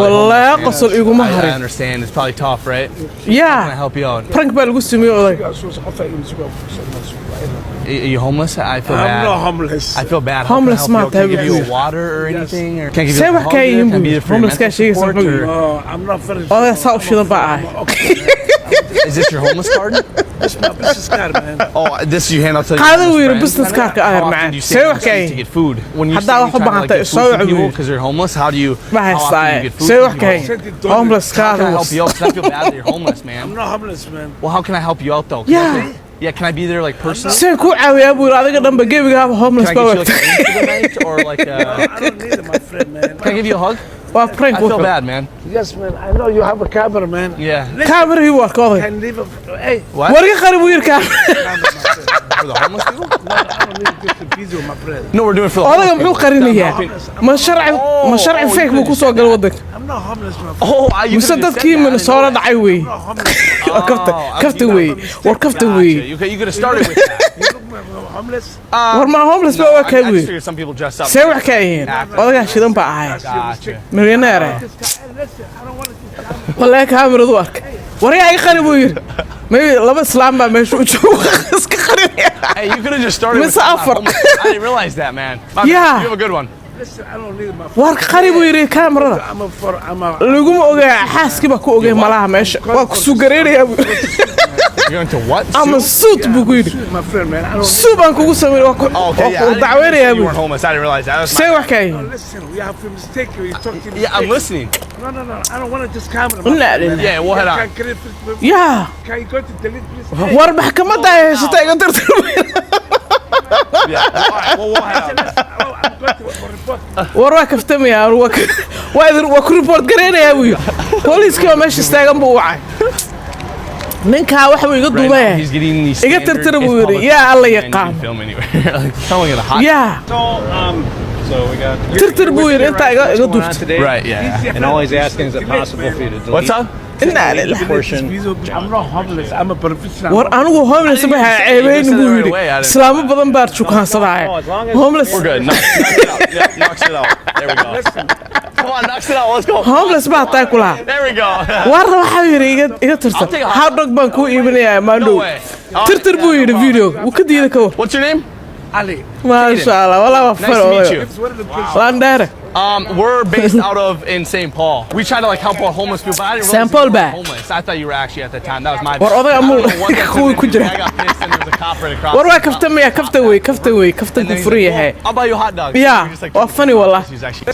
والله قصر يقوم I مهري. understand. It's probably tough, right? Can I Yeah. help you out? Prank بالقسم يقولي. Are you homeless? I feel bad. I'm not homeless. I feel bad. Homeless How can I help you? Can I give you ما a water or anything? Or can I give Say you a what hug? can you Can I be do? there for your Homeless mental guy, she is support, something. or- No, I'm not finished. Oh, that's how she bad. Is this your homeless card? This is my business card, man. Oh, this you hand out to قاعدة your وير friends? business card How كأهر often معاه. do you Say stay what on the street can to get food? When you حتى say لو you're trying to حبها like get حتى food from يسوي people عبوي. because you're homeless, how do you? ما How often do you هيستاي. get food Say from what people? can. Homeless How can I card. help you out? 'Cause I feel bad that you're homeless, I'm man. not homeless, man. Well, how can I help you out though? Yeah. Yeah, can I be there like personally? Say ku عاوي أبوي هذا قدام بجيبي قام homeless Can I get you بوقت. like a drink for the night or like I don't need it, my friend, man. Can I give you a hug? وبرانك I feel وكل. bad, man. Yes, man. I know you have a camera, man. Yeah. كاميرا هي ورك هذا. Can leave a. Hey. What? ورقة خارج وير كاميرا. Camera, my friend. For the homeless people? No, I don't need just a video, my friend. No, we're doing it for the هذا homeless محو people. قرينية. ما شرع فيك بكوس وقال ودك. I'm not homeless, my friend. Oh, you could've مسدد just said كي that. I من didn't know صورة that. دعوي. I'm not homeless. كفت وي وركفت وي. You could have started with that. You look like homeless. ورما homeless No, I بوقت just وي. figured some people dress up. سوي حكايين. هذا شيء بقى. Gotcha. مليونير. Hey, listen, I don't want to. والله كاميرا ذوك. وريا أي خارج وير. ما لبس سلام بقى مش وشوخ خارج. Hey, you could have just started with Miss Offer. I didn't realize that, man. My bad. Yeah. You have a good one. Listen, I don't need my. ورك خارج وير كاميرا. I'm a. لقوم أوجي حاسك بكو أوجي ملاها مش. وكسوغرير يا أبو. You're going to what? I'm a suit بقول. My friend, man. I don't. سوبان كوكو سمير وكو. Oh, okay, yeah. I دعوير يا didn't you أبو. weren't homeless. I didn't realize that. That was my سوي bad. حكايين. Listen, we have a mistake. You talk to me. Yeah, I'm listening. No. I don't want to just camera. لا لا. Yeah, we'll head on. يا Can you go to delete, please? war maxkamadda ay haysatay iga tirtirmay Yeah. All right, well, we'll head on. I'm going to report. war waa kaftamaya waa ku report gareynaya wiil booliiska meesha istaagan buu wacay ninka waxa uu iga Right now, duubay he's getting these iga standard tirtir buu in yiri public yaa alla and you yaqaan can film anywhere. Like someone in a hot. yaa So we got. tirtir buu yiri inta iga duubtay Today, Right, yeah. and all he's asking is it possible for you to delete What's up? inna lillahi portion? I'm not homeless. I'm a professional. war anigu homeless ma ceebeyn buu yiri islaamo badan baa jukaansaday homeless We're good. Knocks it out. Yeah, knocks it out. There we go. Come on, knocks it out. Let's go. homeless baa taa kula There we go. war waxa yiri iga tirtir how dog baan ku iibinaya maandhow way. tirtir buu yiri video uu ka diiday ka war What's your name? Ali. ma sha Allah wala waa Nice to meet you. What are the places? landare We're based out of in St. Paul. We try to like help out homeless people, but I didn't realize St. Paul you were back. homeless. I thought you were actually at the time. That was my. War oday I don't amul know what that's kuwi in ku there. jira I got pissed and there was a cop right across. war waa kaftamaya kafta way kaftan And ku then he's furi like, yahay well, I'll buy you a hot dog. Yeah, We're just like, waa funny wallah. She's actually.